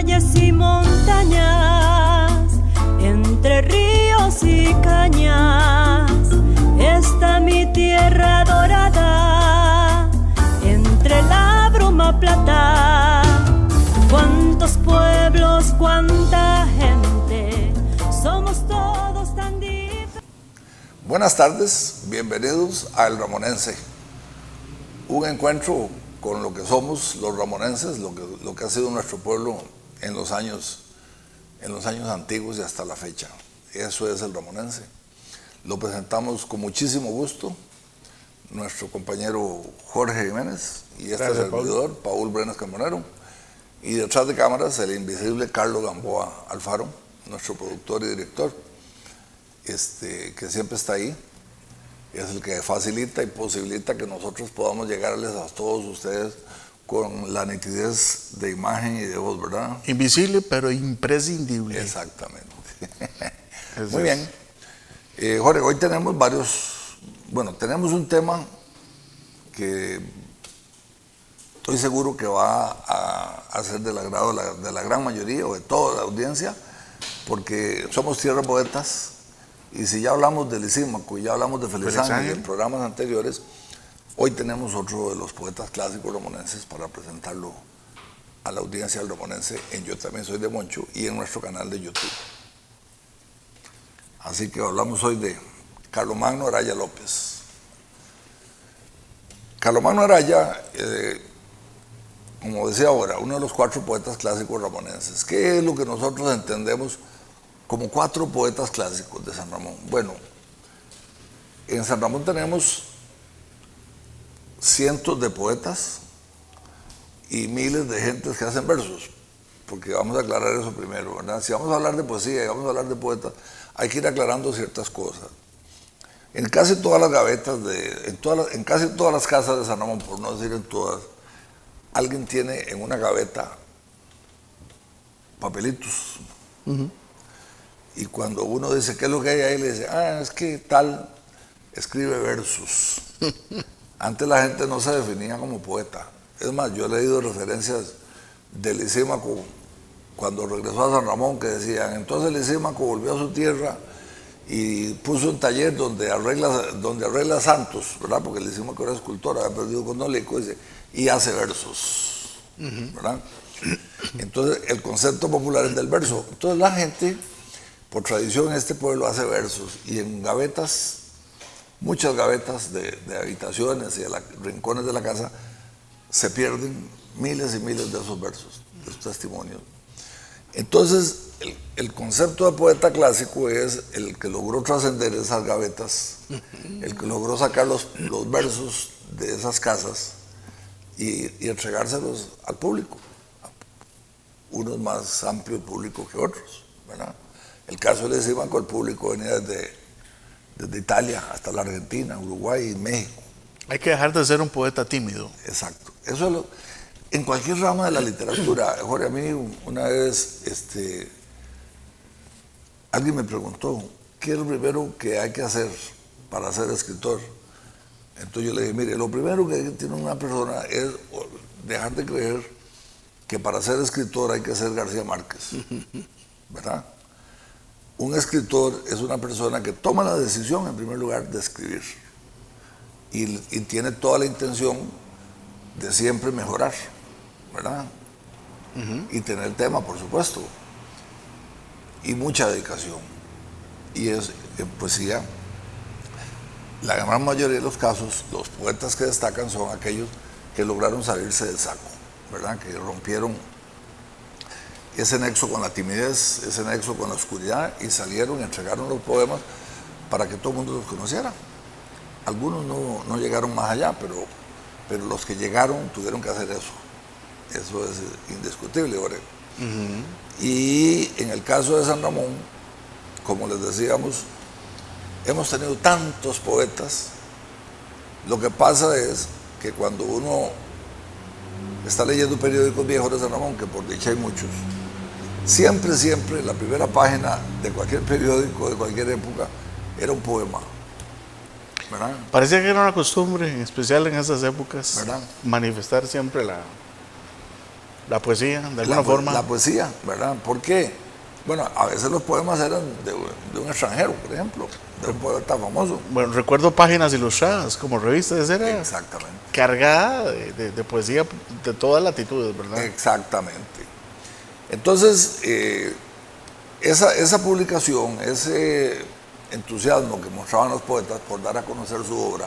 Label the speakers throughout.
Speaker 1: valles y montañas, entre ríos y cañas, está mi tierra dorada, entre la bruma plata. Cuántos pueblos, cuánta gente, somos todos tan diferentes.
Speaker 2: Buenas tardes, bienvenidos a El Ramonense, un encuentro con lo que somos los ramonenses, lo que ha sido nuestro pueblo en los años antiguos y hasta la fecha. Eso es El Ramonense. Lo presentamos con muchísimo gusto, nuestro compañero Jorge Jiménez y este servidor, Paul Brenes Carbonero, y detrás de cámaras el invisible Carlos Gamboa Alfaro, nuestro productor y director, que siempre está ahí. Es el que facilita y posibilita que nosotros podamos llegarles a todos ustedes con la nitidez de imagen y de voz, ¿verdad?
Speaker 3: Invisible, pero imprescindible.
Speaker 2: Exactamente. Muy bien. Jorge, hoy tenemos tenemos un tema que estoy seguro que va a ser del agrado de la gran mayoría o de toda la audiencia, porque somos tierra poetas. Y si ya hablamos de Lisímaco y ya hablamos de Félix Ángel en programas anteriores, hoy tenemos otro de los poetas clásicos ramonenses para presentarlo a la audiencia del ramonense en Yo También Soy de Moncho y en nuestro canal de YouTube. Así que hablamos hoy de Carlomagno Araya López. Carlomagno Araya, como decía ahora, uno de los 4 poetas clásicos ramonenses. ¿Qué es lo que nosotros entendemos como 4 poetas clásicos de San Ramón? Bueno, en San Ramón tenemos cientos de poetas y miles de gentes que hacen versos, porque vamos a aclarar eso primero, ¿verdad? Si vamos a hablar de poesía y vamos a hablar de poetas, hay que ir aclarando ciertas cosas. En casi todas las gavetas, en casi todas las casas de San Ramón, por no decir en todas, alguien tiene en una gaveta papelitos. Y cuando uno dice, ¿qué es lo que hay ahí? Le dice, es que tal escribe versos. Antes la gente no se definía como poeta. Es más, yo he leído referencias de Lisímaco cuando regresó a San Ramón que decían, entonces Lisímaco volvió a su tierra y puso un taller donde arregla santos, ¿verdad? Porque Lisímaco era escultor, había perdido con Nolico, y hace versos, ¿verdad? Entonces el concepto popular es del verso. Entonces la gente, por tradición, este pueblo hace versos y en gavetas, muchas gavetas de habitaciones y de rincones de la casa, se pierden miles y miles de esos versos, de esos testimonios. Entonces, el concepto de poeta clásico es el que logró trascender esas gavetas, el que logró sacar los versos de esas casas y entregárselos al público, unos más amplio público que otros, ¿verdad? El caso de Lisímaco, el público venía desde Italia hasta la Argentina, Uruguay y México.
Speaker 3: Hay que dejar de ser un poeta tímido.
Speaker 2: Exacto. Eso es en cualquier rama de la literatura. Jorge, a mí una vez alguien me preguntó, ¿qué es lo primero que hay que hacer para ser escritor? Entonces yo le dije, mire, lo primero que tiene una persona es dejar de creer que para ser escritor hay que ser García Márquez, ¿verdad? Un escritor es una persona que toma la decisión, en primer lugar, de escribir y tiene toda la intención de siempre mejorar, ¿verdad? Y tener tema, por supuesto, y mucha dedicación. Y en poesía, la gran mayoría de los casos, los poetas que destacan son aquellos que lograron salirse del saco, ¿verdad? Que rompieron ese nexo con la timidez, ese nexo con la oscuridad y salieron y entregaron los poemas para que todo el mundo los conociera. Algunos no llegaron más allá, pero los que llegaron tuvieron que hacer eso. Eso es indiscutible, Jorge. Y en el caso de San Ramón, como les decíamos, hemos tenido tantos poetas. Lo que pasa es que cuando uno está leyendo periódicos viejos de San Ramón, que por dicha hay muchos, siempre la primera página de cualquier periódico de cualquier época era un poema, ¿verdad?
Speaker 3: Parecía que era una costumbre, en especial en esas épocas,
Speaker 2: ¿verdad?
Speaker 3: manifestar siempre La poesía, de alguna forma.
Speaker 2: La poesía, ¿verdad? ¿Por qué? Bueno, a veces los poemas eran de un extranjero, por ejemplo, de un poeta famoso.
Speaker 3: Bueno, recuerdo páginas ilustradas como revistas, era
Speaker 2: Exactamente.
Speaker 3: cargada de poesía de todas latitudes, ¿verdad?
Speaker 2: Exactamente. Entonces, esa publicación, ese entusiasmo que mostraban los poetas por dar a conocer su obra,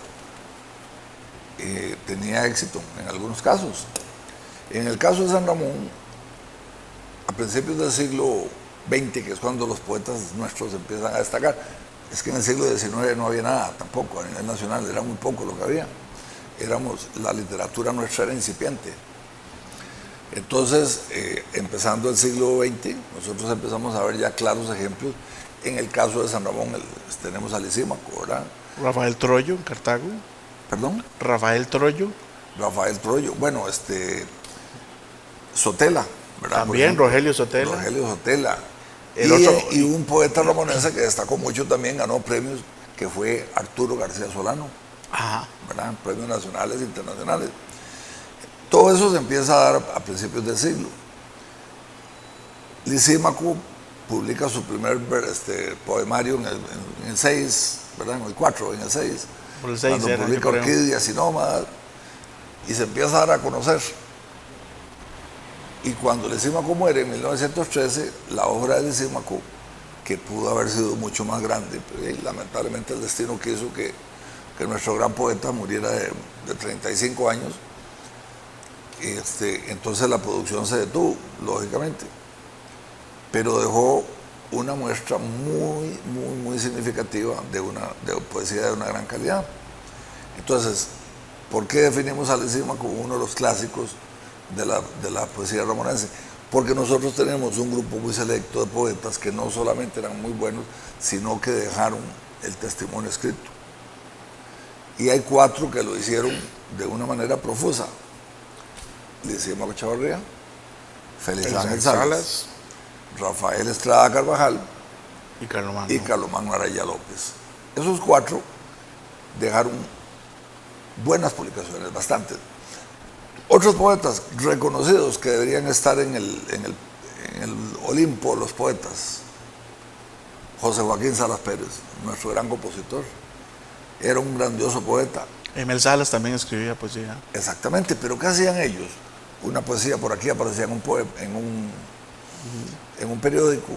Speaker 2: tenía éxito en algunos casos. En el caso de San Ramón, a principios del siglo XX, que es cuando los poetas nuestros empiezan a destacar, es que en el siglo XIX no había nada tampoco a nivel nacional, era muy poco lo que había. La literatura nuestra era incipiente. Entonces, empezando el siglo XX, nosotros empezamos a ver ya claros ejemplos. En el caso de San Ramón tenemos a Lisímaco, ¿verdad?
Speaker 3: Rafael Troyo en Cartago.
Speaker 2: ¿Perdón?
Speaker 3: Rafael Troyo.
Speaker 2: Rafael Troyo. Bueno, Sotela, ¿verdad?
Speaker 3: También Rogelio Sotela.
Speaker 2: Rogelio Sotela.
Speaker 3: Y
Speaker 2: un poeta ramonense que destacó mucho también, ganó premios, que fue Arturo García Solano.
Speaker 3: Ajá.
Speaker 2: ¿Verdad? Premios nacionales e internacionales. Todo eso se empieza a dar a principios del siglo. Lisímaco publica su primer poemario en el 6, ¿verdad? En el 4, en el 6.
Speaker 3: Por el 6
Speaker 2: cuando publica Orquídeas y Nómadas, y se empieza a dar a conocer. Y cuando Lisímaco muere en 1913, la obra de Lisímaco, que pudo haber sido mucho más grande, pero lamentablemente el destino quiso que nuestro gran poeta muriera de 35 años, entonces la producción se detuvo, lógicamente, pero dejó una muestra muy, muy, muy significativa de poesía de una gran calidad. Entonces, ¿por qué definimos a Lisímaco como uno de los clásicos de la poesía ramonense? Porque nosotros tenemos un grupo muy selecto de poetas que no solamente eran muy buenos, sino que dejaron el testimonio escrito. Y hay 4 que lo hicieron de una manera profusa. Lisímaco Chavarría, Félix Ángel Salas, Rafael Estrada Carvajal y Carlomagno Araya López. Esos 4 dejaron buenas publicaciones, bastantes. Otros poetas reconocidos que deberían estar en el Olimpo de los poetas: José Joaquín Salas Pérez, nuestro gran compositor, era un grandioso poeta.
Speaker 3: Emil Salas también escribía poesía.
Speaker 2: Exactamente, pero ¿qué hacían ellos? Una poesía por aquí aparecía en un periódico,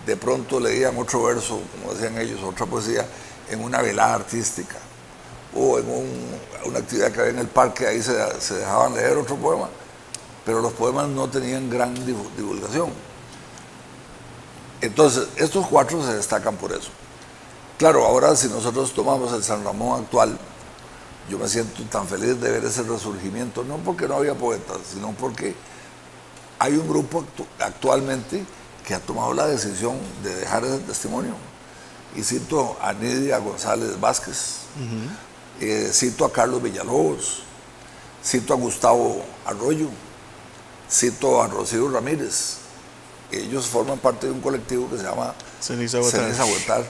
Speaker 2: de pronto leían otro verso, como decían ellos, otra poesía, en una velada artística, o en una actividad que había en el parque, ahí se dejaban leer otro poema, pero los poemas no tenían gran divulgación. Entonces, estos 4 se destacan por eso. Claro, ahora si nosotros tomamos el San Ramón actual, yo me siento tan feliz de ver ese resurgimiento, no porque no había poetas, sino porque hay un grupo actualmente que ha tomado la decisión de dejar ese testimonio. Y cito a Nidia González Vázquez, cito a Carlos Villalobos, cito a Gustavo Arroyo, cito a Rocío Ramírez. Ellos forman parte de un colectivo que se llama
Speaker 3: Ceniza
Speaker 2: Huetar.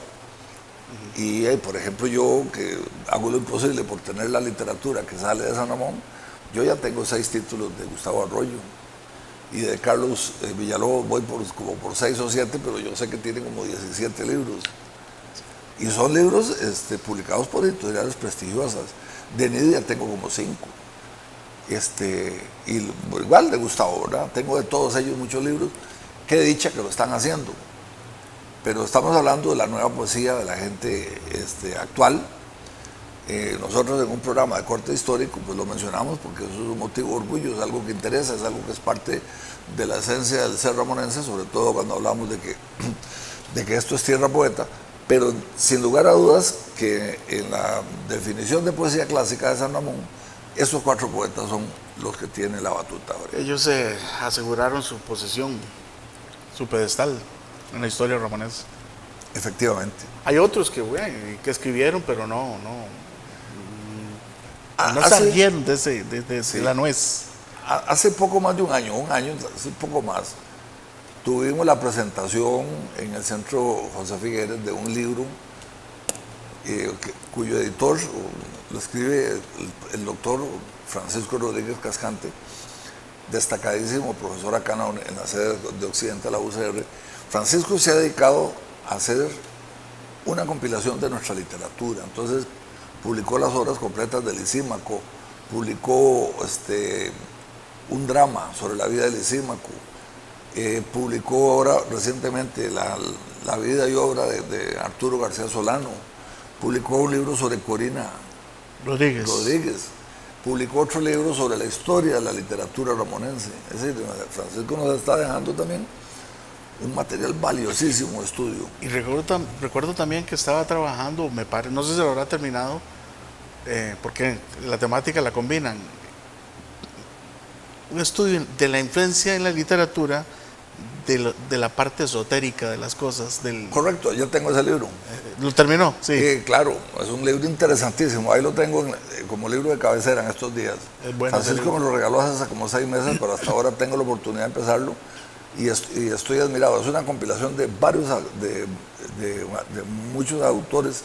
Speaker 2: Y por ejemplo, yo que hago lo imposible por tener la literatura que sale de San Ramón, yo ya tengo 6 títulos de Gustavo Arroyo, y de Carlos Villalobos voy como por 6 o 7, pero yo sé que tiene como 17 libros. Y son libros publicados por editoriales prestigiosas. De Nidia tengo como 5. Y igual de Gustavo, ¿verdad? Tengo de todos ellos muchos libros. Qué dicha que lo están haciendo. Pero estamos hablando de la nueva poesía de la gente actual. Nosotros en un programa de corte histórico pues lo mencionamos porque eso es un motivo de orgullo, es algo que interesa, es algo que es parte de la esencia del ser ramonense, sobre todo cuando hablamos de que esto es tierra poeta. Pero sin lugar a dudas que en la definición de poesía clásica de San Ramón, esos 4 poetas son los que tienen la batuta ahora.
Speaker 3: Ellos aseguraron su posición, su pedestal en la historia ramonesa.
Speaker 2: Efectivamente.
Speaker 3: Hay otros que escribieron, pero no salieron de la nuez.
Speaker 2: Hace poco más de un año, hace poco más, tuvimos la presentación en el Centro José Figueres de un libro cuyo editor lo escribe el doctor Francisco Rodríguez Cascante, destacadísimo profesor acá en la sede de Occidente de la UCR. Francisco se ha dedicado a hacer una compilación de nuestra literatura. Entonces publicó las obras completas de Lisímaco, publicó un drama sobre la vida de Lisímaco, publicó ahora recientemente la vida y obra de Arturo García Solano, publicó un libro sobre Corina Rodríguez, publicó otro libro sobre la historia de la literatura ramonense. Es decir, Francisco nos está dejando también un material valiosísimo de estudio.
Speaker 3: Y recuerdo también que estaba trabajando, me parece, no sé si lo habrá terminado, porque la temática la combinan. Un estudio de la influencia en la literatura de la parte esotérica de las cosas.
Speaker 2: Correcto, yo tengo ese libro.
Speaker 3: ¿Lo terminó? Sí.
Speaker 2: Claro, es un libro interesantísimo. Ahí lo tengo como libro de cabecera en estos días. Francisco me lo regaló hace como 6 meses, pero hasta ahora tengo la oportunidad de empezarlo y estoy admirado. Es una compilación de varios, de muchos autores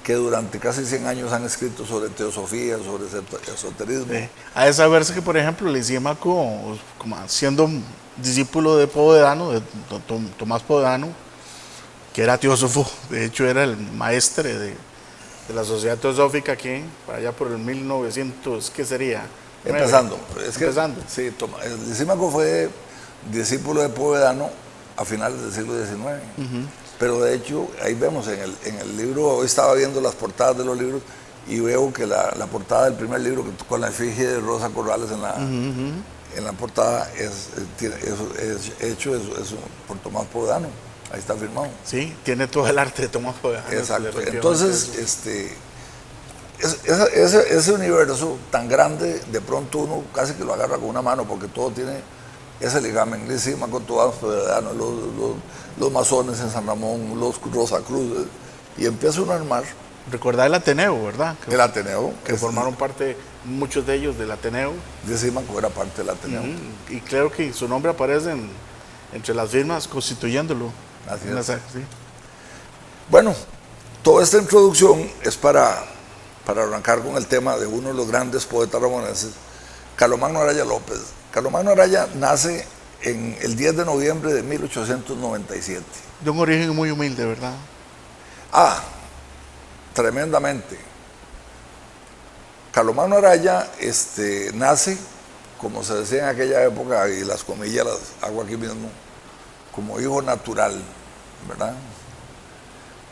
Speaker 2: que durante casi 100 años han escrito sobre teosofía, sobre esoterismo.
Speaker 3: A de saberse que, por ejemplo, Lisímaco, como siendo discípulo de Povedano, de Tomás Povedano, que era teósofo, de hecho era el maestre de la Sociedad Teosófica aquí, para allá por el 1900, ¿qué sería?
Speaker 2: Empezando.
Speaker 3: Empezando.
Speaker 2: Sí, Lisímaco fue discípulo de Povedano a finales del siglo XIX. Pero de hecho, ahí vemos en el libro, hoy estaba viendo las portadas de los libros y veo que la portada del primer libro, con la efigie de Rosa Corrales en la portada, es hecho por Tomás Povedano. Ahí está firmado.
Speaker 3: Sí, tiene todo el arte de Tomás Povedano.
Speaker 2: Exacto. Entonces, ese universo tan grande, de pronto uno casi que lo agarra con una mano, porque todo tiene ese ligamen. Lisímaco, Tomás Povedano, los masones en San Ramón, los Rosacruz, y empieza uno a armar.
Speaker 3: Recordar el Ateneo, ¿verdad?
Speaker 2: El Ateneo.
Speaker 3: Que formaron parte, muchos de ellos, del Ateneo.
Speaker 2: Lisímaco era parte del Ateneo.
Speaker 3: Y creo que su nombre aparece entre las firmas constituyéndolo.
Speaker 2: Así es.
Speaker 3: Sí.
Speaker 2: Bueno, toda esta introducción es para arrancar con el tema de uno de los grandes poetas ramonenses, Carlomagno Araya López. Carlomagno Araya nace en el 10 de noviembre de 1897.
Speaker 3: De un origen muy humilde, ¿verdad?
Speaker 2: Tremendamente. Carlomagno Araya nace, como se decía en aquella época, y las comillas las hago aquí mismo, como hijo natural, ¿verdad?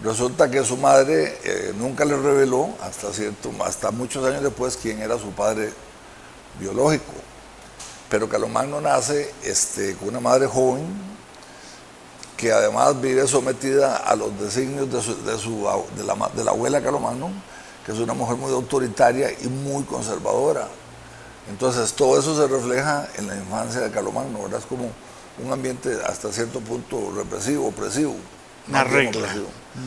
Speaker 2: Resulta que su madre nunca le reveló, hasta muchos años después, quién era su padre biológico. Pero Carlomagno nace con una madre joven que además vive sometida a los designios de la abuela Carlomagno, que es una mujer muy autoritaria y muy conservadora. Entonces todo eso se refleja en la infancia de Carlomagno, ¿verdad? Es como un ambiente hasta cierto punto represivo, opresivo.
Speaker 3: Una regla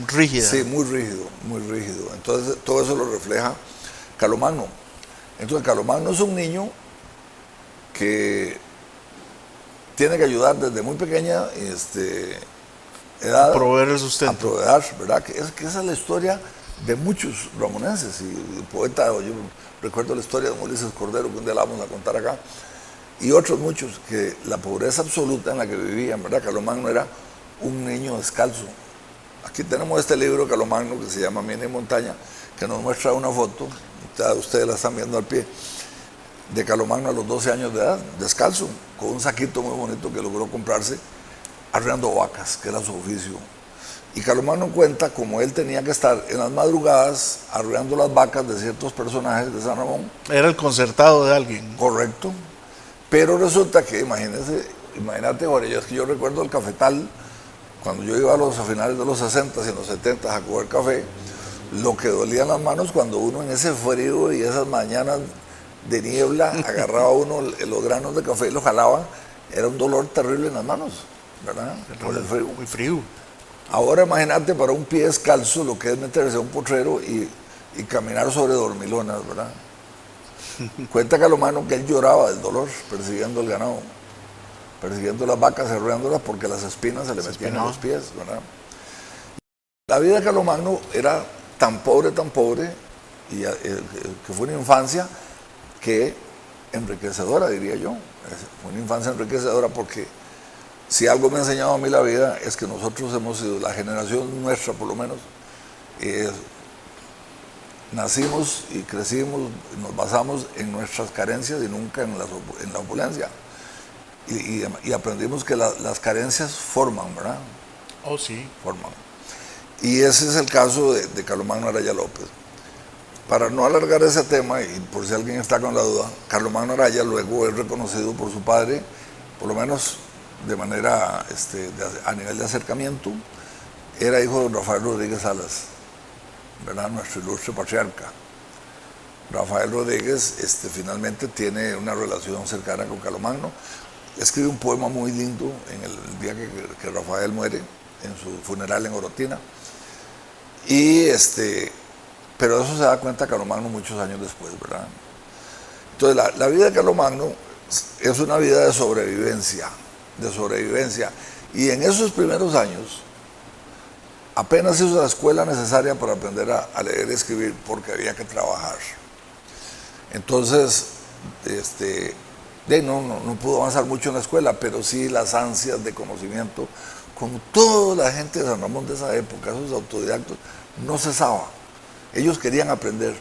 Speaker 3: rígida.
Speaker 2: Sí, muy rígido, muy rígido. Entonces todo eso lo refleja Carlomagno. Entonces Carlomagno es un niño que tiene que ayudar desde muy pequeña edad
Speaker 3: a proveer el sustento.
Speaker 2: A proveer, ¿verdad? Que esa es la historia de muchos ramonenses. Y el poeta, yo recuerdo la historia de Ulises Cordero, que un día la vamos a contar acá, y otros muchos, que la pobreza absoluta en la que vivían, ¿verdad? Carlomagno era un niño descalzo. Aquí tenemos este libro de Carlomagno que se llama Mina y Montaña, que nos muestra una foto, ustedes la están viendo al pie, de Carlomagno a los 12 años de edad, descalzo, con un saquito muy bonito que logró comprarse, arreando vacas, que era su oficio. Y Carlomagno cuenta como él tenía que estar en las madrugadas arreando las vacas de ciertos personajes de San Ramón.
Speaker 3: Era el concertado de alguien.
Speaker 2: Correcto. Pero resulta que, imagínate, Jorge, es que yo recuerdo el cafetal, cuando yo iba a finales de los 60 y en los 70 a coger café, lo que dolían las manos cuando uno en ese frío y esas mañanas de niebla agarraba uno los granos de café y los jalaba, era un dolor terrible en las manos, ¿verdad? Por el frío.
Speaker 3: Muy frío.
Speaker 2: Ahora imagínate para un pie descalzo lo que es meterse a un potrero y caminar sobre dormilonas, ¿verdad? Cuenta Carlomagno que él lloraba del dolor persiguiendo el ganado, persiguiendo las vacas, arreándolas porque las espinas se le metían en los pies, ¿verdad? La vida de Carlomagno era tan pobre, y que fue una infancia que enriquecedora, diría yo. Es una infancia enriquecedora porque si algo me ha enseñado a mí la vida es que nosotros hemos sido, la generación nuestra por lo menos, nacimos y crecimos, nos basamos en nuestras carencias y nunca en la opulencia. Y aprendimos que las carencias forman, ¿verdad?
Speaker 3: Oh, sí.
Speaker 2: Forman. Y ese es el caso de Carlomagno Araya López. Para no alargar ese tema, y por si alguien está con la duda, Carlomagno Araya luego es reconocido por su padre, por lo menos de manera, a nivel de acercamiento, era hijo de don Rafael Rodríguez Salas, ¿verdad? Nuestro ilustre patriarca. Rafael Rodríguez finalmente tiene una relación cercana con Carlomagno. Escribe un poema muy lindo en el día que Rafael muere, en su funeral en Orotina. Pero eso se da cuenta Carlomagno muchos años después, ¿verdad? Entonces la vida de Carlomagno es una vida de sobrevivencia. Y en esos primeros años apenas hizo la escuela necesaria para aprender a leer y escribir porque había que trabajar. Entonces, no pudo avanzar mucho en la escuela, pero sí las ansias de conocimiento, como toda la gente de San Ramón de esa época, esos autodidactos, no cesaba. Ellos querían aprender.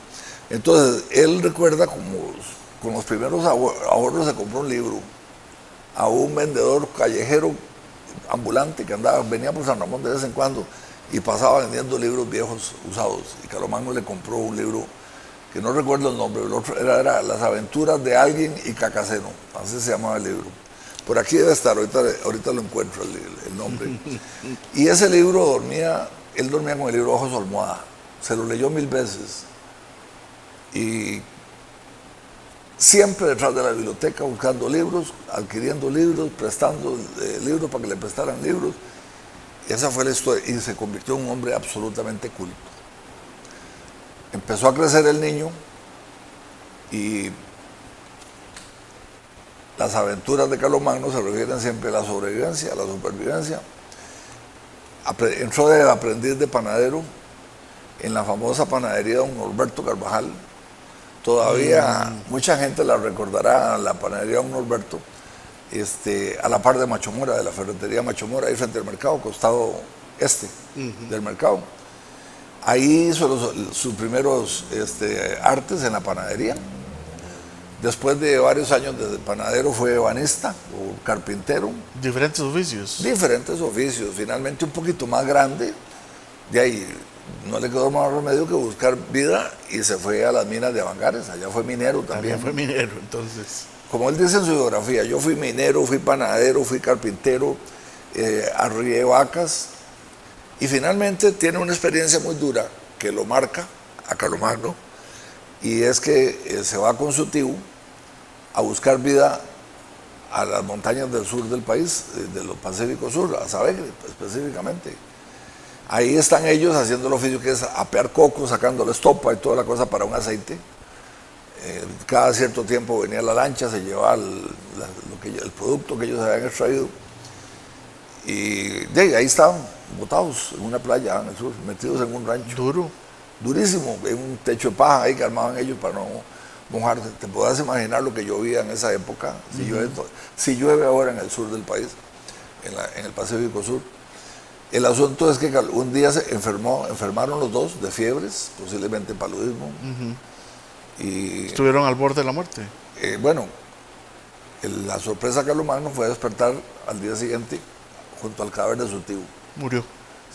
Speaker 2: Entonces, él recuerda como con los primeros ahorros se compró un libro a un vendedor callejero ambulante que venía por San Ramón de vez en cuando y pasaba vendiendo libros viejos usados. Y Carlomagno le compró un libro que no recuerdo el nombre, el otro era Las aventuras de alguien y Cacaceno, así se llamaba el libro. Por aquí debe estar, ahorita lo encuentro el nombre. Y ese libro él dormía con el libro bajo su almohada, se lo leyó 1000 veces. Y siempre detrás de la biblioteca buscando libros, adquiriendo libros, prestando libros para que le prestaran libros. Y esa fue la historia, y se convirtió en un hombre absolutamente culto. Empezó a crecer el niño y las aventuras de Carlomagno se refieren siempre a la sobrevivencia, a la supervivencia. Entró de aprendiz de panadero en la famosa panadería de don Norberto Carvajal. Todavía mucha gente la recordará, la panadería de don Norberto, a la par de Machomora, de la ferretería Machomora, ahí frente al mercado, costado del mercado. Ahí hizo sus primeros artes en la panadería. Después de varios años de panadero fue ebanista o carpintero.
Speaker 3: Diferentes oficios.
Speaker 2: Diferentes oficios. Finalmente un poquito más grande. De ahí no le quedó más remedio que buscar vida y se fue a las minas de Avangares. Allá fue minero también.
Speaker 3: Allá fue minero, entonces.
Speaker 2: Como él dice en su biografía, yo fui minero, fui panadero, fui carpintero, arrié vacas. Y finalmente tiene una experiencia muy dura que lo marca a Carlomagno, y es que se va con su tío a buscar vida a las montañas del sur del país, de los Pacífico Sur, a Sabegre específicamente. Ahí están ellos haciendo el oficio que es apear coco, sacando la estopa y toda la cosa para un aceite. Cada cierto tiempo venía la lancha, se llevaba el producto que ellos habían extraído. Y ahí estaban, botados en una playa en el sur, metidos en un rancho.
Speaker 3: Duro.
Speaker 2: Durísimo, en un techo de paja ahí que armaban ellos para no mojarse. Te podrás imaginar lo que llovía en esa época, si llueve ahora en el sur del país, en el Pacífico Sur. El asunto es que un día se enfermaron los dos de fiebres, posiblemente paludismo. Y
Speaker 3: estuvieron al borde de la muerte.
Speaker 2: La sorpresa de Carlomagno fue despertar al día siguiente junto al cadáver de su tío.
Speaker 3: Murió.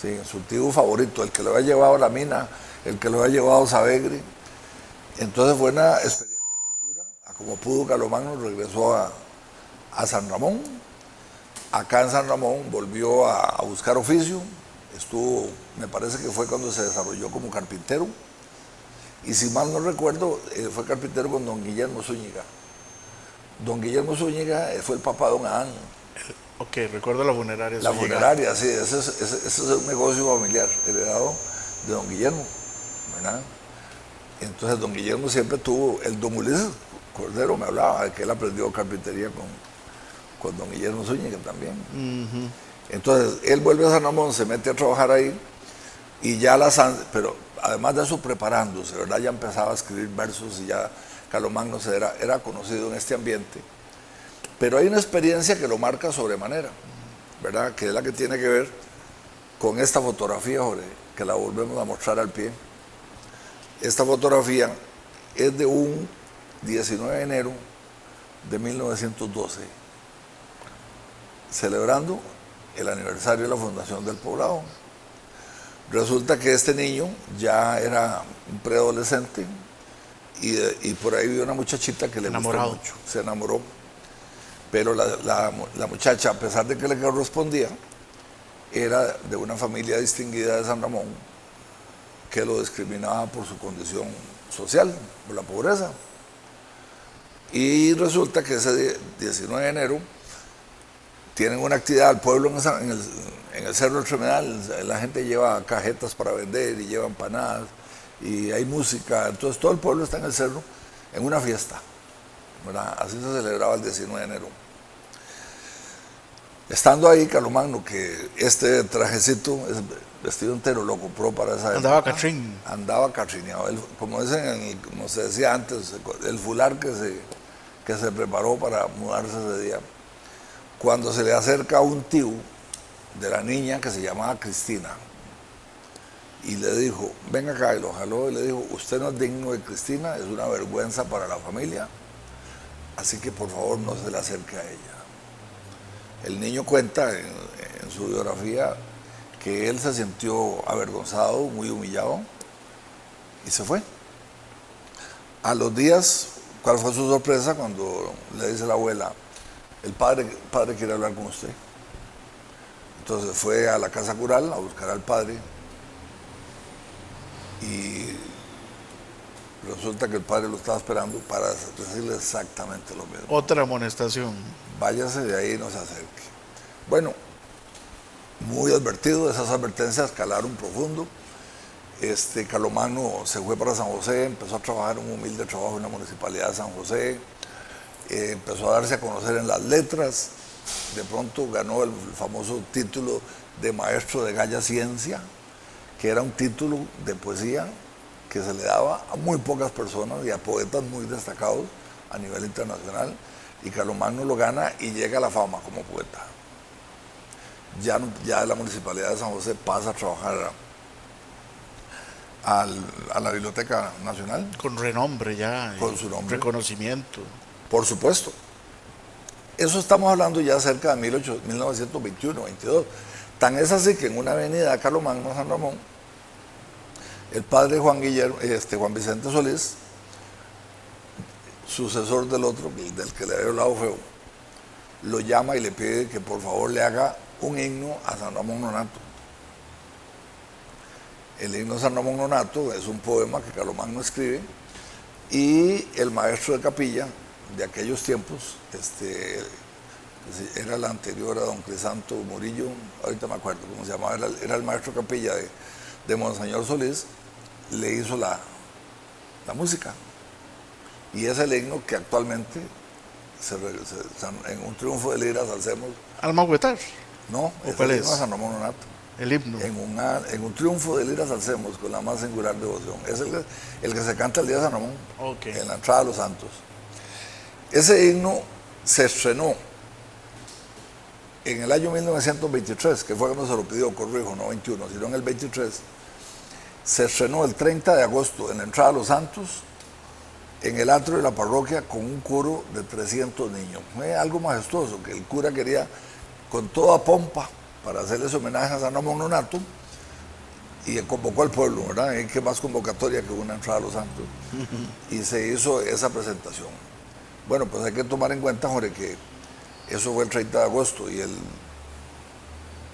Speaker 2: Sí, su tío favorito, el que lo había llevado a la mina, el que lo había llevado a Sabegre. Entonces fue una experiencia muy dura. Como pudo, Carlomagno regresó a San Ramón. Acá en San Ramón volvió a buscar oficio. Estuvo, me parece que fue cuando se desarrolló como carpintero. Y si mal no recuerdo, fue carpintero con don Guillermo Zúñiga. Don Guillermo Zúñiga fue el papá de don Adán.
Speaker 3: Ok, recuerdo la funeraria.
Speaker 2: La funeraria, sí, ese es un negocio familiar heredado de don Guillermo, ¿verdad? Entonces don Guillermo siempre tuvo, el don Ulises Cordero me hablaba de que él aprendió carpintería con don Guillermo Zúñiga también. Entonces él vuelve a San Ramón, se mete a trabajar ahí y ya pero además de eso preparándose, ¿verdad? Ya empezaba a escribir versos y ya Carlomagno era conocido en este ambiente. Pero hay una experiencia que lo marca sobremanera, ¿verdad? Que es la que tiene que ver con esta fotografía, Jorge, que la volvemos a mostrar al pie. Esta fotografía es de un 19 de enero de 1912, celebrando el aniversario de la fundación del poblado. Resulta que este niño ya era un preadolescente y por ahí vio una muchachita que le gustó mucho, se enamoró. Pero la muchacha, a pesar de que le correspondía, era de una familia distinguida de San Ramón que lo discriminaba por su condición social, por la pobreza. Y resulta que ese 19 de enero tienen una actividad al pueblo en el Cerro del Tremedal. La gente lleva cajetas para vender y lleva empanadas y hay música. Entonces todo el pueblo está en el cerro en una fiesta, ¿verdad? Así se celebraba el 19 de enero. Estando ahí, Carlomagno, que este trajecito, vestido entero, lo compró para esa época.
Speaker 3: Andaba catrín.
Speaker 2: Andaba catrineado. Como se decía antes, el fular que se preparó para mudarse ese día. Cuando se le acerca a un tío de la niña que se llamaba Cristina y le dijo, venga acá, y lo jaló y le dijo, usted no es digno de Cristina, es una vergüenza para la familia, así que por favor no se le acerque a ella. El niño cuenta en su biografía que él se sintió avergonzado, muy humillado y se fue. A los días, ¿cuál fue su sorpresa cuando le dice la abuela, el padre quiere hablar con usted? Entonces fue a la casa cural a buscar al padre y resulta que el padre lo estaba esperando para decirle exactamente lo mismo.
Speaker 3: Otra amonestación.
Speaker 2: Váyase de ahí y no se acerque. Bueno, muy advertido, esas advertencias calaron profundo. Carlomagno se fue para San José, empezó a trabajar un humilde trabajo en la municipalidad de San José, empezó a darse a conocer en las letras, de pronto ganó el famoso título de maestro de Galla Ciencia, que era un título de poesía que se le daba a muy pocas personas y a poetas muy destacados a nivel internacional, y Carlomagno lo gana y llega a la fama como poeta. Ya de la Municipalidad de San José pasa a trabajar a la Biblioteca Nacional.
Speaker 3: Con renombre ya.
Speaker 2: Con su nombre.
Speaker 3: Reconocimiento.
Speaker 2: Por supuesto. Eso estamos hablando ya cerca de 1921, 22. Tan es así que en una avenida de Carlomagno, San Ramón, el padre Juan Vicente Solís, sucesor del otro, del que le había hablado feo, lo llama y le pide que por favor le haga un himno a San Ramón Nonnato. El himno a San Ramón Nonnato es un poema que Carlomagno escribe y el maestro de capilla de aquellos tiempos, era el anterior a don Crisanto Murillo, ahorita me acuerdo cómo se llamaba, era el maestro de capilla de Monseñor Solís, le hizo la música. Y es el himno que actualmente, en un triunfo de liras, hacemos.
Speaker 3: ¿Almahuetar?
Speaker 2: No, es
Speaker 3: ¿cuál
Speaker 2: el
Speaker 3: es?
Speaker 2: himno a San Ramón Nonnato.
Speaker 3: El himno.
Speaker 2: En un triunfo de liras alcemos con la más singular devoción. Es el que se canta el día de San Ramón,
Speaker 3: Okay.
Speaker 2: En la entrada a los santos. Ese himno se estrenó en el año 1923, que fue cuando se lo pidió, corrijo, no 21, sino en el 23. Se estrenó el 30 de agosto en la entrada a los santos, en el atrio de la parroquia, con un coro de 300 niños. Fue algo majestuoso, que el cura quería con toda pompa para hacerles homenaje a San Ramón Nonnato, y convocó al pueblo, ¿verdad? ¿Qué más convocatoria que una entrada a los santos? Y se hizo esa presentación. Bueno, pues hay que tomar en cuenta, Jorge, que eso fue el 30 de agosto y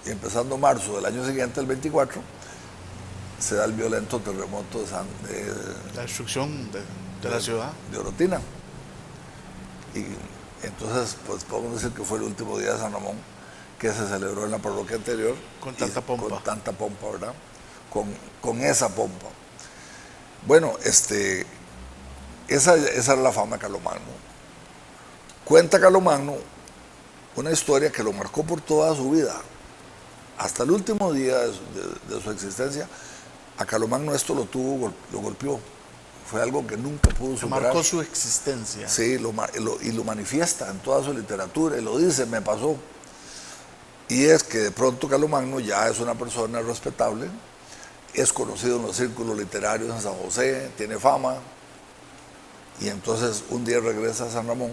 Speaker 2: empezando marzo del año siguiente, el 24, se da el violento terremoto de
Speaker 3: la destrucción de la ciudad.
Speaker 2: De Orotina. Y entonces, pues podemos decir que fue el último día de San Ramón que se celebró en la parroquia anterior.
Speaker 3: Con tanta pompa.
Speaker 2: Con tanta pompa, ¿verdad? Con esa pompa. Bueno, esa era la fama de Carlomagno. Cuenta Carlomagno una historia que lo marcó por toda su vida. Hasta el último día de su existencia, a Carlomagno esto lo golpeó fue algo que nunca pudo
Speaker 3: Que
Speaker 2: superar.
Speaker 3: marcó su existencia.
Speaker 2: Sí, y lo manifiesta en toda su literatura, y lo dice, me pasó. Y es que de pronto Carlomagno ya es una persona respetable, es conocido en los círculos literarios en San José, tiene fama, y entonces un día regresa a San Ramón,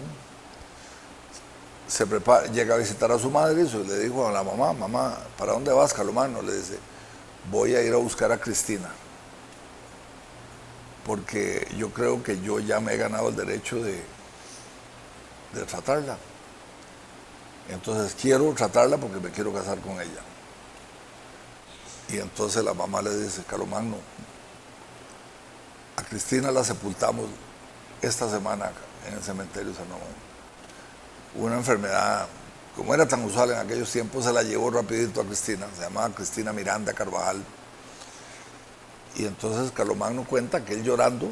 Speaker 2: se prepara, llega a visitar a su madre y le dijo a la mamá, mamá, ¿para dónde vas, Carlomagno? Le dice, voy a ir a buscar a Cristina, porque yo creo que yo ya me he ganado el derecho de tratarla. Entonces quiero tratarla porque me quiero casar con ella. Y entonces la mamá le dice, Carlomagno, a Cristina la sepultamos esta semana en el cementerio de San Ramón. Una enfermedad, como era tan usual en aquellos tiempos, se la llevó rapidito a Cristina, se llamaba Cristina Miranda Carvajal. Y entonces Carlomagno cuenta que él llorando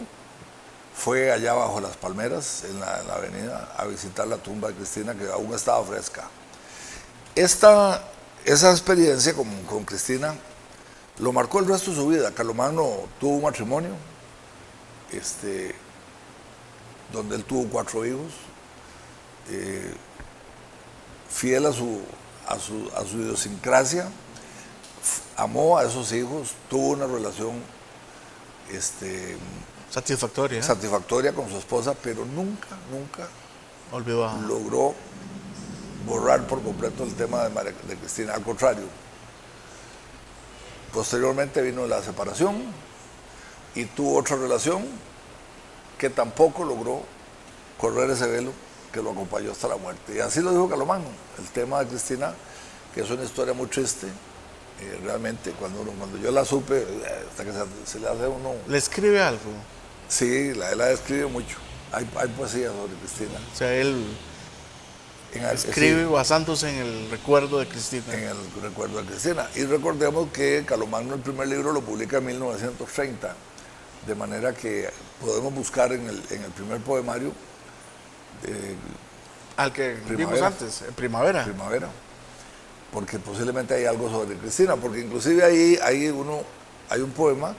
Speaker 2: fue allá bajo las palmeras, en la avenida, a visitar la tumba de Cristina, que aún estaba fresca. Esa experiencia con Cristina lo marcó el resto de su vida. Carlomagno tuvo un matrimonio, donde él tuvo 4 hijos, fiel a su idiosincrasia, amó a esos hijos, tuvo una relación satisfactoria con su esposa, pero nunca logró borrar por completo el tema de Cristina. Al contrario, posteriormente vino la separación y tuvo otra relación que tampoco logró correr ese velo que lo acompañó hasta la muerte. Y así lo dijo Carlomagno. El tema de Cristina, que es una historia muy triste, realmente cuando yo la supe, hasta que se le hace uno...
Speaker 3: ¿Le escribe algo?
Speaker 2: Sí, él la describe mucho. Hay poesía sobre Cristina.
Speaker 3: O sea, él escribe basándose en el recuerdo de Cristina.
Speaker 2: En el recuerdo de Cristina. Y recordemos que Carlomagno el primer libro lo publica en 1930, de manera que podemos buscar en el primer poemario
Speaker 3: al que vimos antes, en Primavera.
Speaker 2: Porque posiblemente hay algo sobre Cristina, porque inclusive ahí hay un poema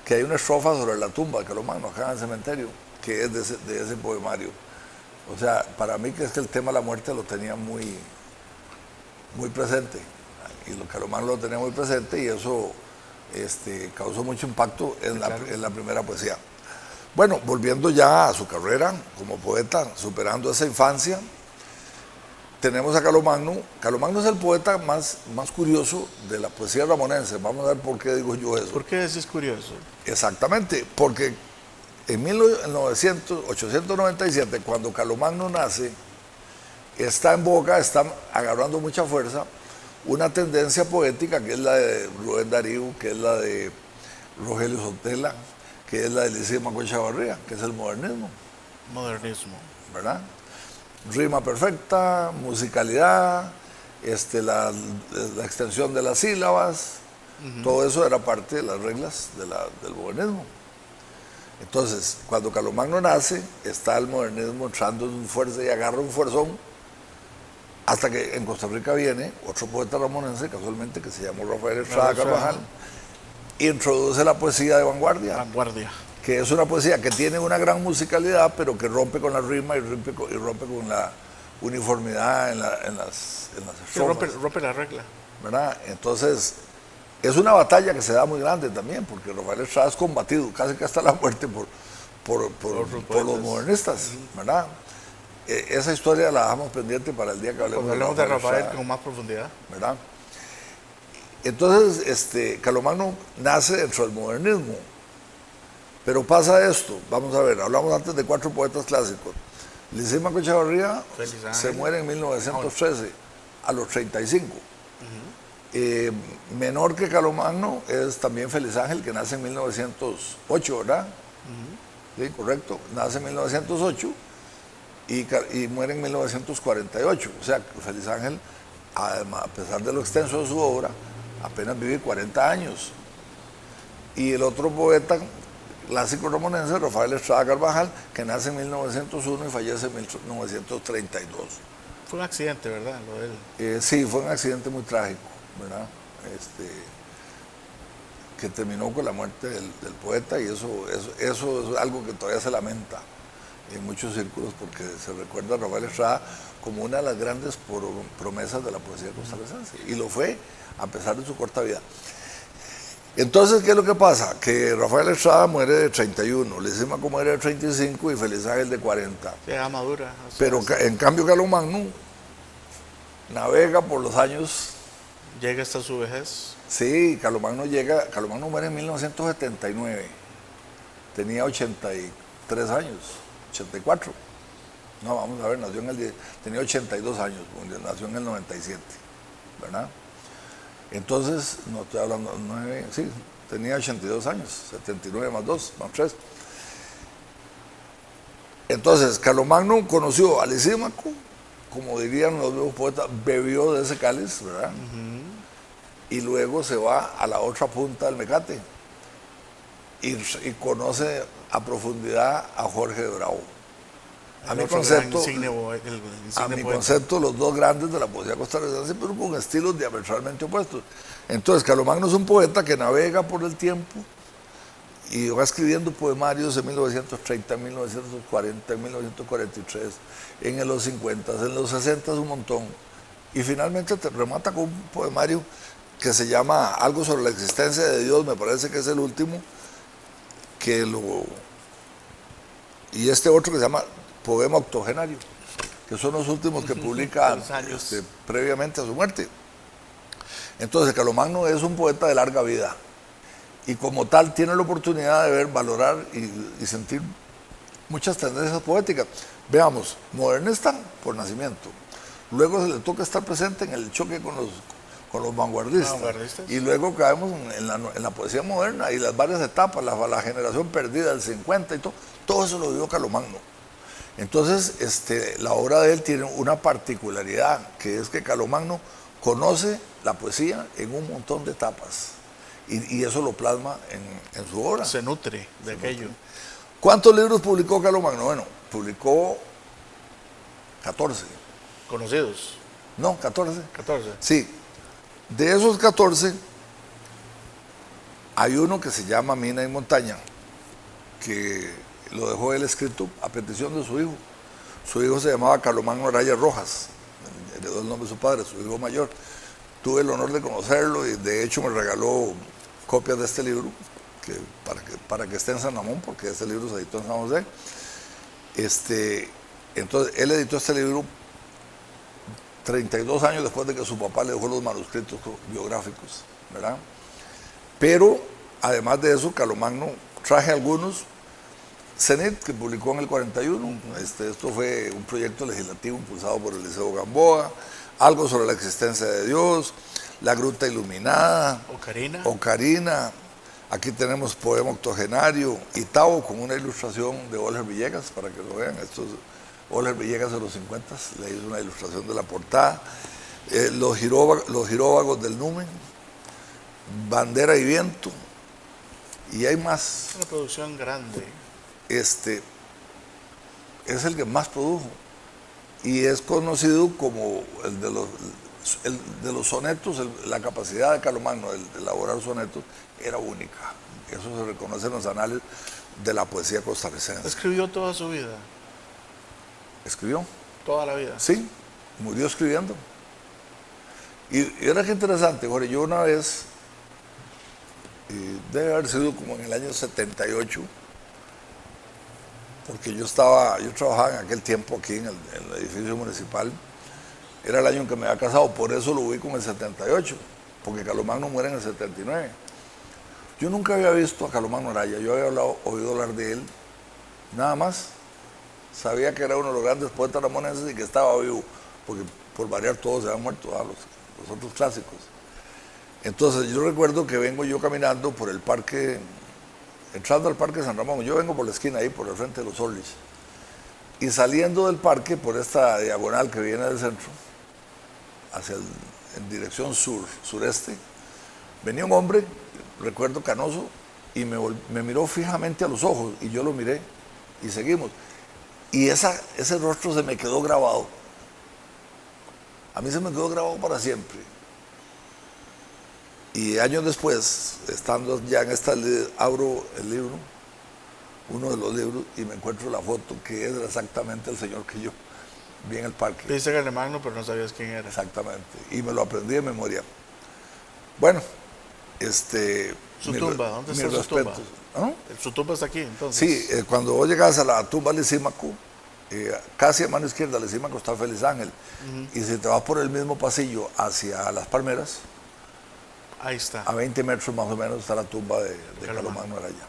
Speaker 2: que hay una estrofa sobre la tumba de Carlomagno acá en el cementerio, que es de ese poemario. O sea, para mí que es que el tema de la muerte lo tenía muy presente, y Carlomagno lo tenía muy presente, y eso causó mucho impacto en la primera poesía. Bueno, volviendo ya a su carrera como poeta, superando esa infancia, tenemos a Carlomagno. Carlomagno es el poeta más curioso de la poesía ramonense. Vamos a ver por qué digo yo eso.
Speaker 3: ¿Por qué eso es curioso?
Speaker 2: Exactamente, porque en 1897, cuando Carlomagno nace, está en boga, está agarrando mucha fuerza una tendencia poética que es la de Rubén Darío, que es la de Rogelio Sotela, que es la de Eliseo Macoy Chavarría, que es el modernismo. ¿Verdad? Rima perfecta, musicalidad, la extensión de las sílabas, todo eso era parte de las reglas del modernismo. Entonces, cuando Carlomagno nace, está el modernismo entrando en fuerza y agarra un fuerzón, hasta que en Costa Rica viene otro poeta ramonense, casualmente, que se llamó Rafael Estrada Carvajal, y introduce la poesía de vanguardia, que es una poesía que tiene una gran musicalidad, pero que rompe con la rima y rompe con la uniformidad en las estrofas.
Speaker 3: Rompe la regla.
Speaker 2: ¿Verdad? Entonces, es una batalla que se da muy grande también, porque Rafael Estrada es combatido casi que hasta la muerte por los modernistas, ¿verdad? Esa historia la dejamos pendiente para el día que hablemos
Speaker 3: de Rafael con más profundidad,
Speaker 2: ¿verdad? Entonces, Carlomagno nace dentro del modernismo, pero pasa esto. Vamos a ver, hablamos antes de 4 poetas clásicos. Eliseo Macoy Chavarría se muere en 1913, a los 35. Menor que Carlomagno es también Félix Ángel, que nace en 1908, ¿verdad? Sí, correcto, nace en 1908 y muere en 1948. O sea, Félix Ángel, además, a pesar de lo extenso de su obra, apenas vive 40 años. Y el otro poeta clásico ramonense, Rafael Estrada Carvajal, que nace en 1901 y fallece en 1932.
Speaker 3: Fue un accidente, ¿verdad? Lo de él.
Speaker 2: Sí, fue un accidente muy trágico, ¿verdad? que terminó con la muerte del poeta, y eso es algo que todavía se lamenta en muchos círculos, porque se recuerda a Rafael Estrada como una de las grandes promesas de la poesía costarricense, y lo fue a pesar de su corta vida. Entonces, ¿qué es lo que pasa? Que Rafael Estrada muere de 31, Lisímaco muere de 35 y Félix Ángel de 40.
Speaker 3: Ya madura.
Speaker 2: Pero en cambio Carlomagno navega por los años.
Speaker 3: Llega hasta su vejez.
Speaker 2: Sí, Carlomagno muere en 1979. Tenía 83 años, 84. No, vamos a ver, nació en el 10, tenía 82 años, nació en el 97, ¿verdad? Entonces, no estoy hablando, 9, sí, tenía 82 años, 79 más 2, más 3. Entonces, Carlomagno conoció a Lisímaco, como dirían los nuevos poetas, bebió de ese cáliz, ¿verdad? Y luego se va a la otra punta del Mecate y conoce a profundidad a Jorge de Bravo. A mi concepto, los dos grandes de la poesía costarricense, pero con estilos diametralmente opuestos. Entonces, Carlomagno es un poeta que navega por el tiempo y va escribiendo poemarios en 1930, en 1940, en 1943, en los 50, en los 60 un montón. Y finalmente te remata con un poemario que se llama Algo sobre la existencia de Dios, me parece que es el último, y este otro que se llama Poema Octogenario, que son los últimos que publica previamente a su muerte. Entonces, Carlomagno es un poeta de larga vida y como tal tiene la oportunidad de ver, valorar y sentir muchas tendencias poéticas. Veamos, modernista por nacimiento, luego se le toca estar presente en el choque con los vanguardistas. Y luego caemos en la poesía moderna y las varias etapas, la generación perdida del 50 y todo eso lo vivió Carlomagno. Entonces, la obra de él tiene una particularidad, que es que Carlomagno conoce la poesía en un montón de etapas y eso lo plasma en su obra.
Speaker 3: Se nutre de aquello.
Speaker 2: ¿Cuántos libros publicó Carlomagno? Bueno, publicó 14.
Speaker 3: ¿Conocidos?
Speaker 2: No, 14.
Speaker 3: 14.
Speaker 2: Sí. De esos 14, hay uno que se llama Mina y Montaña, que lo dejó él escrito a petición de su hijo. Su hijo se llamaba Carlomagno Araya Rojas, heredó el nombre de su padre, su hijo mayor. Tuve el honor de conocerlo y de hecho me regaló copias de este libro para que esté en San Ramón, porque este libro se editó en San José. Entonces, él editó este libro 32 años después de que su papá le dejó los manuscritos biográficos, ¿verdad? Pero, además de eso, Carlomagno traje algunos. CENIT, que publicó en el 41, esto fue un proyecto legislativo impulsado por el Liceo Gamboa, Algo sobre la existencia de Dios, La Gruta Iluminada, Ocarina, aquí tenemos Poema Octogenario, Itabo, con una ilustración de Olger Villegas, para que lo vean, Olger Villegas de los 50 le hizo una ilustración de la portada, los Giróvagos del Numen, Bandera y Viento, y hay más.
Speaker 3: Una producción grande.
Speaker 2: Es el que más produjo y es conocido como el de los sonetos. La capacidad de Carlomagno de elaborar sonetos era única. Eso se reconoce en los anales de la poesía costarricense.
Speaker 3: ¿Escribió toda su vida?
Speaker 2: ¿Escribió?
Speaker 3: ¿Toda la vida?
Speaker 2: Sí, murió escribiendo. Y era que interesante, Jorge, yo una vez, debe haber sido como en el año 78, porque yo trabajaba en aquel tiempo aquí en el edificio municipal, era el año en que me había casado, por eso lo ubico en el 78, porque Carlomagno muere en el 79. Yo nunca había visto a Carlomagno Araya, yo había oído hablar de él, nada más. Sabía que era uno de los grandes poetas ramonenses y que estaba vivo, porque por variar todos se habían muerto, los otros clásicos. Entonces yo recuerdo que vengo yo caminando por el parque, entrando al Parque San Ramón, yo vengo por la esquina ahí, por el frente de los Orlis, y saliendo del parque por esta diagonal que viene del centro, en dirección sureste, venía un hombre, recuerdo canoso, y me miró fijamente a los ojos, y yo lo miré, y seguimos. Y ese rostro se me quedó grabado. A mí se me quedó grabado para siempre. Y años después, estando ya en esta, abro el libro, uno de los libros, y me encuentro la foto que es exactamente el señor que yo vi en el parque.
Speaker 3: Dice Carlomagno, pero no sabías quién era.
Speaker 2: Exactamente. Y me lo aprendí de memoria. Bueno,
Speaker 3: ¿Su tumba? ¿Dónde está su tumba?
Speaker 2: ¿Ah?
Speaker 3: ¿Su tumba está aquí, entonces?
Speaker 2: Sí, cuando vos llegas a la tumba de Lisímaco, casi a mano izquierda de Lisímaco está Félix Ángel. Y si te vas por el mismo pasillo hacia Las Palmeras,
Speaker 3: ahí está.
Speaker 2: a 20 metros más o menos está la tumba de Carlomagno Araya.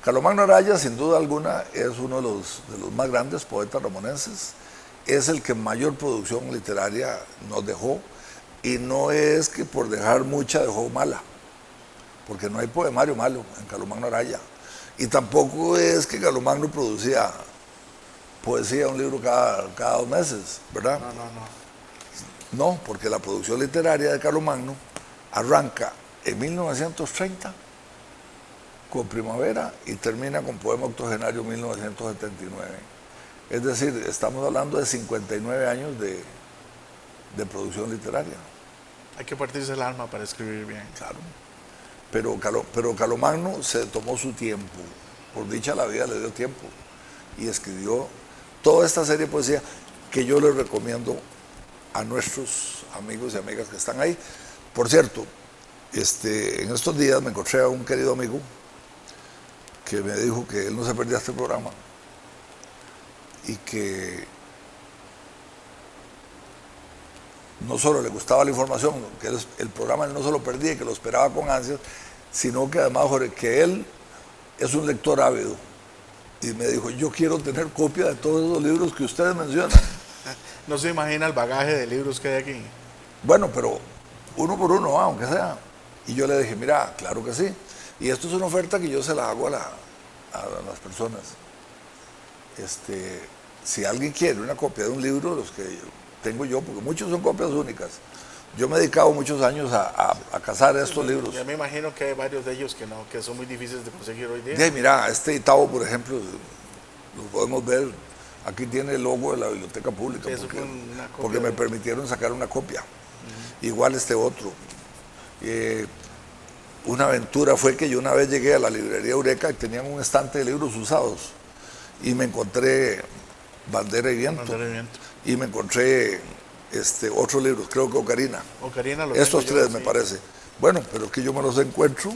Speaker 2: Carlomagno Araya, sin duda alguna, es uno de los más grandes poetas ramonenses. Es el que mayor producción literaria nos dejó. Y no es que por dejar mucha dejó mala, porque no hay poemario malo en Carlomagno Araya. Y tampoco es que Carlomagno producía poesía, un libro cada 2 meses, ¿verdad? No, porque la producción literaria de Carlomagno arranca en 1930 con Primavera y termina con Poema Octogenario en 1979. Es decir, estamos hablando de 59 años de producción literaria.
Speaker 3: Hay que partirse el alma para escribir bien.
Speaker 2: Claro. Pero Carlomagno se tomó su tiempo. Por dicha la vida le dio tiempo. Y escribió toda esta serie de poesía que yo les recomiendo a nuestros amigos y amigas que están ahí. Por cierto, en estos días me encontré a un querido amigo que me dijo que él no se perdía este programa y que no solo le gustaba la información, que el programa él no se lo perdía y que lo esperaba con ansias, sino que además, Jorge, que él es un lector ávido. Y me dijo, yo quiero tener copia de todos esos libros que ustedes mencionan.
Speaker 3: No se imagina el bagaje de libros que hay aquí.
Speaker 2: Bueno, pero uno por uno, aunque sea. Y yo le dije, mira, claro que sí. Y esto es una oferta que yo se la hago a las personas. Si alguien quiere una copia de un libro, los que tengo yo, porque muchos son copias únicas. Yo me he dedicado muchos años a cazar estos libros.
Speaker 3: Ya me imagino que hay varios de ellos que son muy difíciles de conseguir hoy día.
Speaker 2: Sí, mira, Itabo, por ejemplo, lo podemos ver. Aquí tiene el logo de la Biblioteca Pública,
Speaker 3: sí,
Speaker 2: porque me permitieron sacar una copia. Igual otro. Una aventura fue que yo una vez llegué a la librería Eureka y tenían un estante de libros usados. Y me encontré Bandera y Viento. Y me encontré otros libros, creo que Ocarina. Estos tres me parece. Bueno, pero es que yo me los encuentro.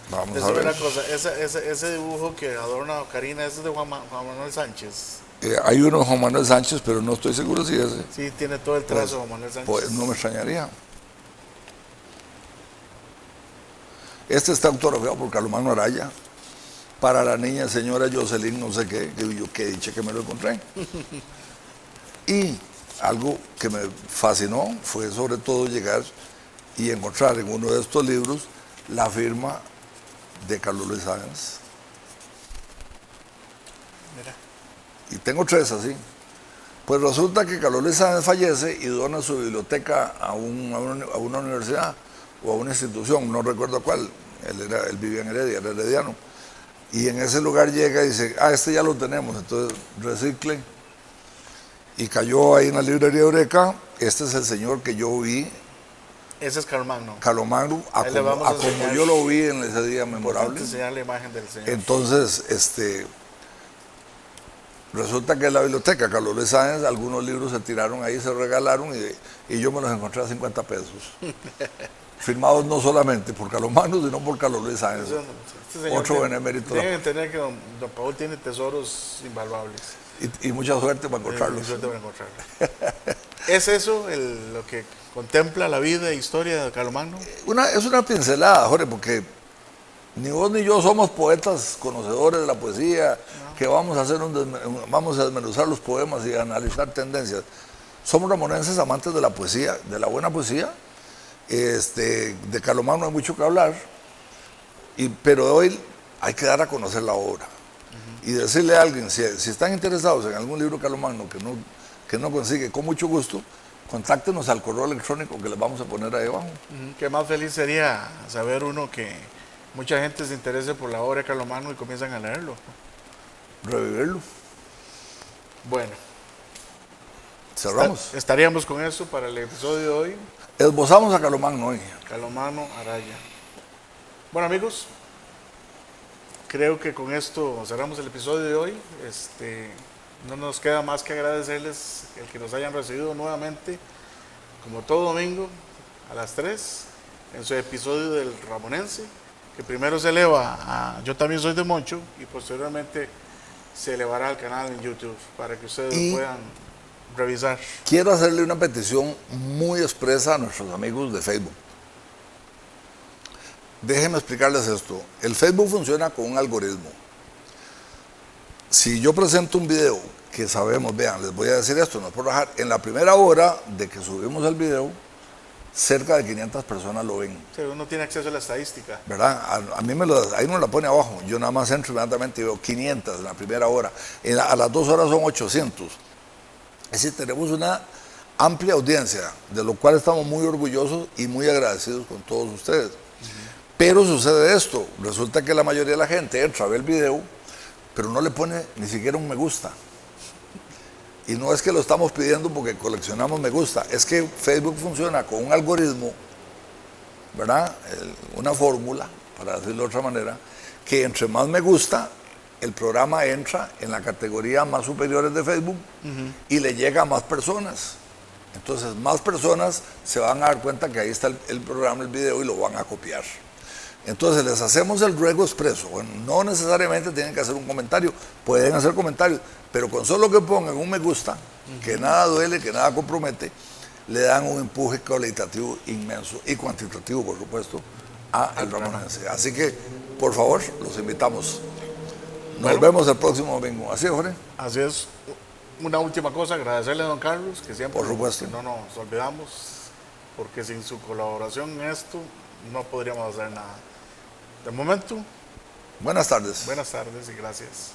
Speaker 2: Vamos a ver.
Speaker 3: Una cosa, ese dibujo que adorna Ocarina, ¿ese es de Juan Manuel Sánchez?
Speaker 2: Hay uno de Juan Manuel Sánchez, pero no estoy seguro si ese.
Speaker 3: Sí, tiene todo el trazo de Juan Manuel Sánchez.
Speaker 2: Pues no me extrañaría. Este está autografiado por Carlomagno Araya. Para la niña señora Jocelyn, no sé qué, que dicho que me lo encontré. Y algo que me fascinó fue sobre todo llegar y encontrar en uno de estos libros la firma de Carlos Luis Sáenz.
Speaker 3: Mira.
Speaker 2: Y tengo 3 así. Pues resulta que Carlos Luis Sáenz fallece y dona su biblioteca a una universidad o a una institución, no recuerdo cuál. Él vivía en Heredia, era herediano. Y en ese lugar llega y dice, ya lo tenemos, entonces recicle. Y cayó ahí en la librería Eureka. Este es el señor que yo vi.
Speaker 3: Ese es Carlomagno.
Speaker 2: Carlomagno, como yo lo vi en ese día memorable.
Speaker 3: Enseñar la imagen del señor.
Speaker 2: Entonces, resulta que en la biblioteca Carlos Luis Sáenz, algunos libros se tiraron ahí, se regalaron y yo me los encontré a 50 pesos. Firmados no solamente por Carlomagno, sino por Carlos Luis Sáenz. Otro benemérito.
Speaker 3: Tienen que entender que don Paul tiene tesoros invaluables.
Speaker 2: Y mucha suerte para encontrarlos.
Speaker 3: ¿Es eso lo que contempla la vida e historia de Carlomagno?
Speaker 2: Es una pincelada, Jorge, porque ni vos ni yo somos poetas conocedores de la poesía, que vamos a desmenuzar los poemas y analizar tendencias. Somos ramonenses amantes de la poesía, de la buena poesía. De Carlomagno hay mucho que hablar, pero hoy hay que dar a conocer la obra. Y decirle a alguien, si están interesados en algún libro de Carlomagno que no consigue, con mucho gusto, contáctenos al correo electrónico que les vamos a poner ahí abajo.
Speaker 3: Qué más feliz sería saber uno que mucha gente se interese por la obra de Carlomagno y comienzan a leerlo.
Speaker 2: Revivirlo.
Speaker 3: Bueno,
Speaker 2: cerramos.
Speaker 3: Estaríamos con eso para el episodio de hoy.
Speaker 2: Esbozamos a Carlomagno hoy.
Speaker 3: Carlomagno Araya. Bueno, amigos, creo que con esto cerramos el episodio de hoy. No nos queda más que agradecerles el que nos hayan recibido nuevamente, como todo domingo, a las 3, en su episodio del Ramonense, que primero se eleva a Yo También Soy de Moncho y posteriormente se elevará al canal en YouTube para que ustedes puedan revisar.
Speaker 2: Quiero hacerle una petición muy expresa a nuestros amigos de Facebook. Déjenme explicarles esto. El Facebook funciona con un algoritmo. Si yo presento un video que sabemos, vean, les voy a decir esto, no es por rajar, en la primera hora de que subimos el video, cerca de 500 personas lo ven.
Speaker 3: Sí, uno tiene acceso a la estadística.
Speaker 2: ¿Verdad? A mí ahí me la pone abajo. Yo nada más entro inmediatamente y veo 500 en la primera hora. A las 2 horas son 800. Es decir, tenemos una amplia audiencia, de lo cual estamos muy orgullosos y muy agradecidos con todos ustedes. Pero sucede esto, resulta que la mayoría de la gente entra a ver el video, pero no le pone ni siquiera un me gusta. Y no es que lo estamos pidiendo porque coleccionamos me gusta, es que Facebook funciona con un algoritmo, ¿verdad? Una fórmula, para decirlo de otra manera, que entre más me gusta, el programa entra en la categoría más superiores de Facebook y le llega a más personas. Entonces más personas se van a dar cuenta que ahí está el programa, el video, y lo van a copiar. Entonces les hacemos el ruego expreso. Bueno, no necesariamente tienen que hacer un comentario, pueden hacer comentarios, pero con solo que pongan un me gusta, que nada duele, que nada compromete, le dan un empuje cualitativo inmenso y cuantitativo, por supuesto, a el Ramonense. Así que, por favor, los invitamos. Nos vemos el próximo domingo. ¿Así es, Jorge?
Speaker 3: Así es. Una última cosa, agradecerle a don Carlos, que siempre
Speaker 2: por supuesto.
Speaker 3: no nos olvidamos, porque sin su colaboración en esto no podríamos hacer nada. De momento,
Speaker 2: buenas tardes.
Speaker 3: Buenas tardes y gracias.